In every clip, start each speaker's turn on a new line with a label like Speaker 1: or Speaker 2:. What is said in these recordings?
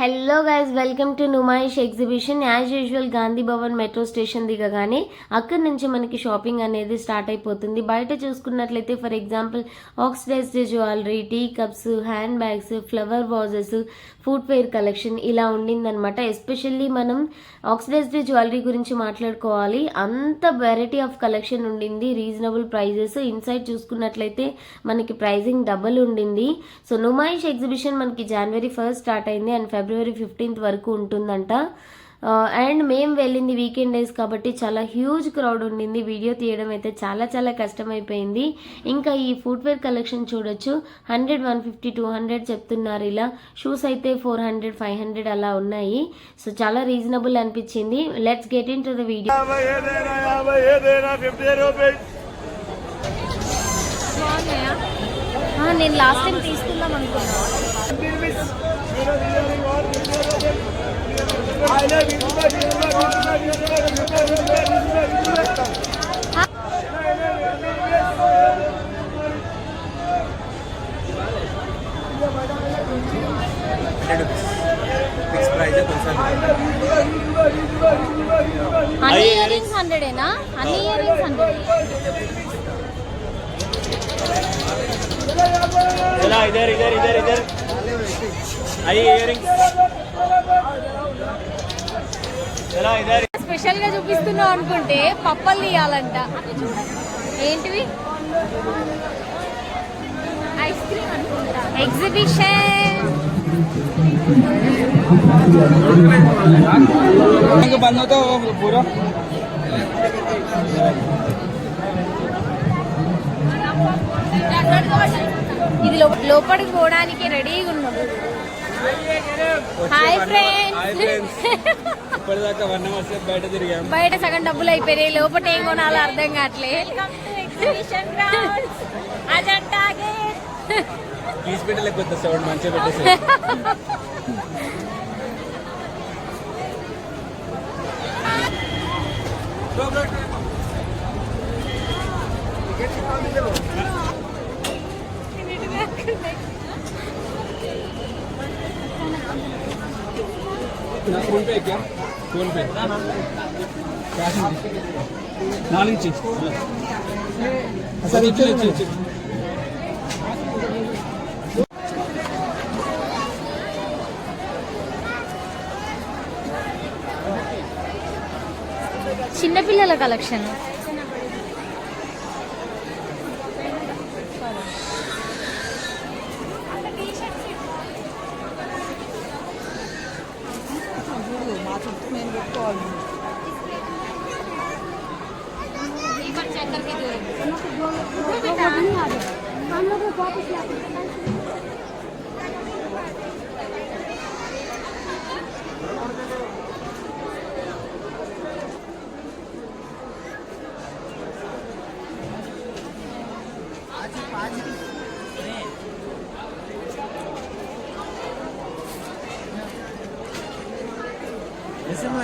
Speaker 1: Hello guys, welcome to Numaish exhibition. As usual Gandhi Bhavan metro station దిగగానే అక్కడి నుంచి మనకి షాపింగ్ అనేది స్టార్ట్ అయిపోతుంది. బయట చూసుకున్నట్లయితే for example oxidised jewellery, tea cups, hand bags, flower vases, footwear collection ఇలా ఉండిందనమాట. ఎస్పెషల్లీ మనం ఆక్సిడైజ్డ్ జ్యువెలరీ గురించి మాట్లాడుకోవాలి. అంత వెరైటీ ఆఫ్ కలెక్షన్ ఉండింది, రీజనబుల్ ప్రైజెస్. ఇన్సైడ్ చూసుకున్నట్లయితే మనకి ప్రైజింగ్ డబుల్ ఉండింది. సో నుమాయిష్ ఎగ్జిబిషన్ మనకి January 1st స్టార్ట్ అయింది అండ్ February 15th వరకు ఉంటుందంట. అండ్ మేము వెళ్ళింది వీకెండ్ డేస్ కాబట్టి చాలా హ్యూజ్ క్రౌడ్ ఉండింది. వీడియో తీయడం అయితే చాలా కష్టమైపోయింది. ఇంకా ఈ ఫుట్వేర్ కలెక్షన్ చూడొచ్చు. 100, 150, 200 చెప్తున్నారు. ఇలా షూస్ అయితే 400, 500 అలా ఉన్నాయి. సో చాలా రీజనబుల్ అనిపించింది. Let's get in to the video. నేను లాస్ట్ టైం తీసుకుందాం అనుకున్నా. అన్ని ఇయర్ రింగ్స్ 100ఏనా? అన్ని ఇయర్ రింగ్స్ 100.
Speaker 2: चला इधर इधर इधर इधर आइए इयरिंग चला इधर.
Speaker 1: స్పెషల్ గా చూపిస్తున్నావు అనుకుంటే పప్పలు తీయాలంట. ఏంటివి? ఐస్ క్రీమ్ అనుకుంటా. ఎగ్జిబిషన్
Speaker 2: बंद होता पूरा.
Speaker 1: ఇది లోపలికి పోవడానికి రెడీగా ఉన్నాము. Hi friends.
Speaker 2: ఇప్పటిదాకా 1 hour సేపు బయట తిరిగాం.
Speaker 1: బయట సగం డబ్బులు అయిపోయినాయి, లోపల ఏం కొనాలో అర్థం కావట్లే.
Speaker 2: తీసి పెట్టలేకపోతే సౌండ్ మంచిగా పెట్టేసి. फोन पे क्या? फोन पे नाली ची सर इच्छे
Speaker 1: చిన్నపిల్లల కలెక్షన్.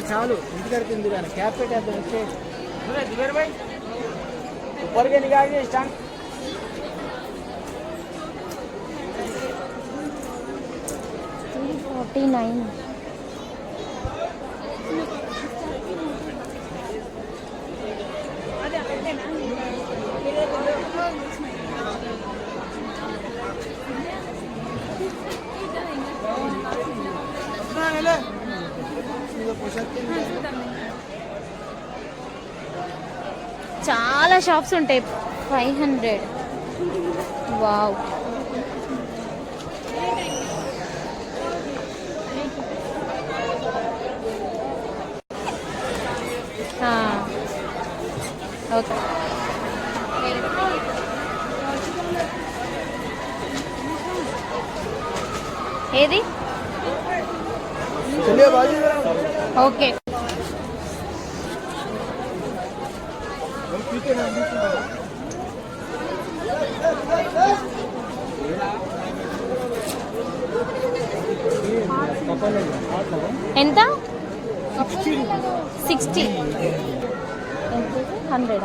Speaker 2: చాలు ఇంటికి తింది కానీ క్యాప్ పెట్టేద్దాం. వచ్చే ऊपर के निकाल के स्टैंड
Speaker 1: 49. చాలా షాప్స్ ఉంటాయి. 500. వావ్. ఓకే. ఏది? ఓకే. ఎంత? 60. 100.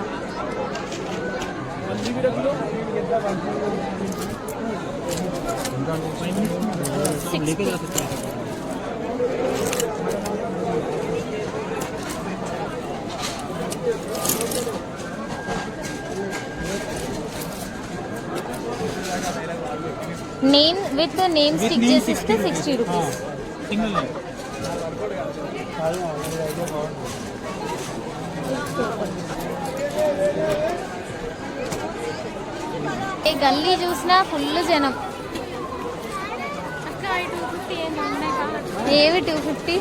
Speaker 1: విత్ నేమ్ స్టిక్ చేసి ఇస్తే 60 రూపీస్.
Speaker 2: సింగిల్
Speaker 1: ఏ గల్లీ చూసినా ఫుల్ జనం. ఏవి 250?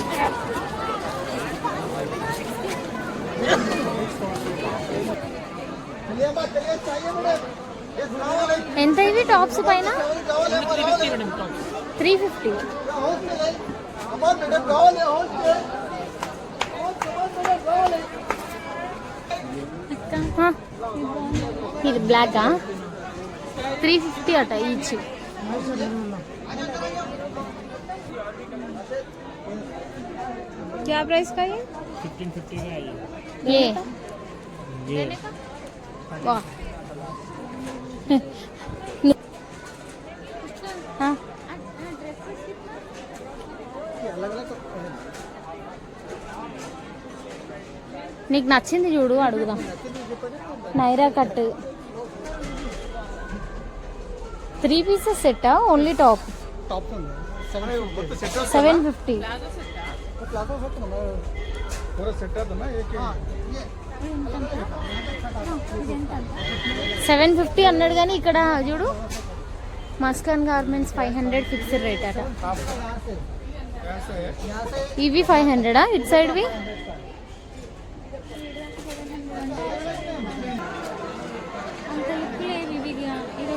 Speaker 1: ఎంత ఇవి టాప్స్ పైన? 350. ఇది బ్లాకా? 350 అట ఈచ్. क्या प्राइस का ये?
Speaker 2: 1550 का है
Speaker 1: ये
Speaker 2: ये
Speaker 1: वाह. हाँ నీకు నచ్చింది చూడు, అడుగుదాం. నైరా కట్ 3 పీసెస్ సెట్టా? Only top 750. 750 అన్నాడు కానీ ఇక్కడ చూడు మస్కాన్ గార్మెంట్స్ 500 ఫిక్స్డ్ రేట్ అట. ఇవి 500 ఇటు సైడ్వి?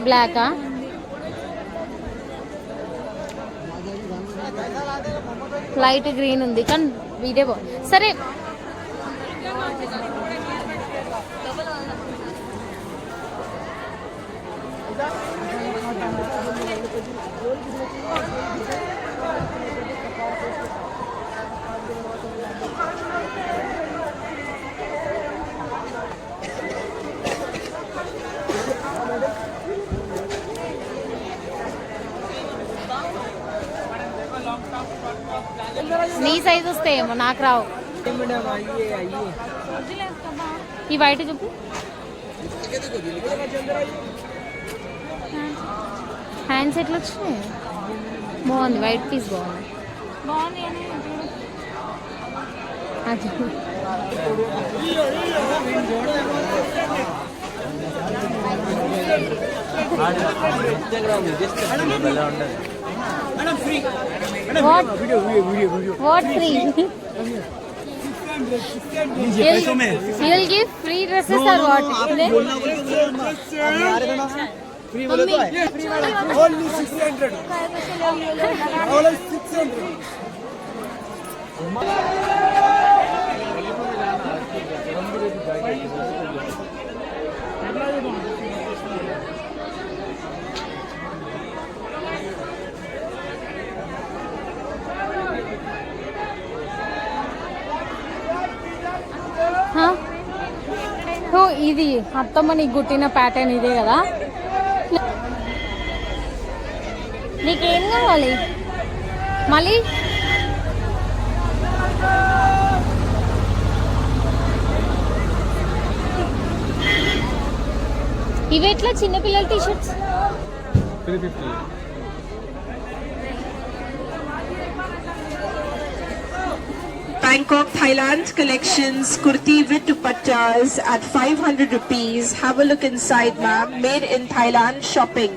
Speaker 1: బ్లాకా? లైట్ గ్రీన్ ఉంది కానీ ఇదే సరే. నీ సైజ్ వస్తాయేమో, నాకు రావు. ఈ వైట్ చెప్పు. హ్యాండ్స్ ఎట్లా వచ్చినాయి? బాగుంది, వైట్ పీస్ బాగుంది. అది What free? You'll give free dresses or what?
Speaker 3: Free बोले तो है. Only 600. Only 600.
Speaker 1: ఇది అత్తమ్మ నీకు గుట్టిన ప్యాటర్న్ ఇదే కదా? నీకేం కావాలి మళ్ళీ? ఇవి ఎట్లా చిన్నపిల్లల T shirts?
Speaker 3: 350.
Speaker 4: Bangkok, Thailand collections, kurti with dupattas at 500 rupees. Have a look inside, ma'am. Made in Thailand shopping.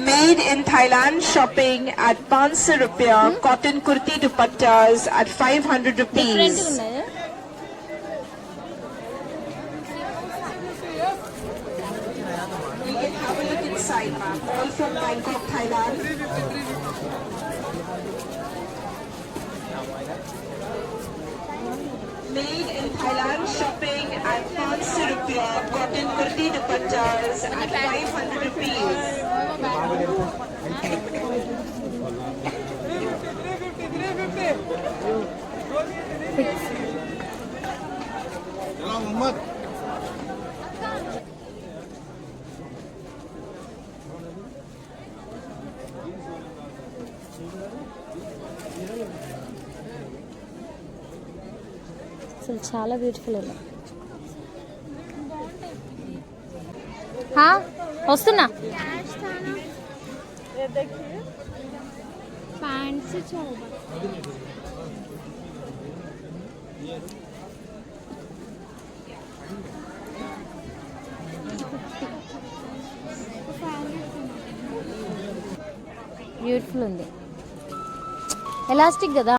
Speaker 4: Made in Thailand shopping at 500 rupiah. Cotton kurti dupattas at 500 rupees. You can have a look inside, ma'am. All from Bangkok, Thailand. Made in Thailand shopping at 500 rupiah. Cotton kurti dupattas at 500 rupees.
Speaker 1: అసలు చాలా beautiful ఉన్నాయి.
Speaker 5: వస్తున్నా. Beautiful ఉంది, elastic కదా.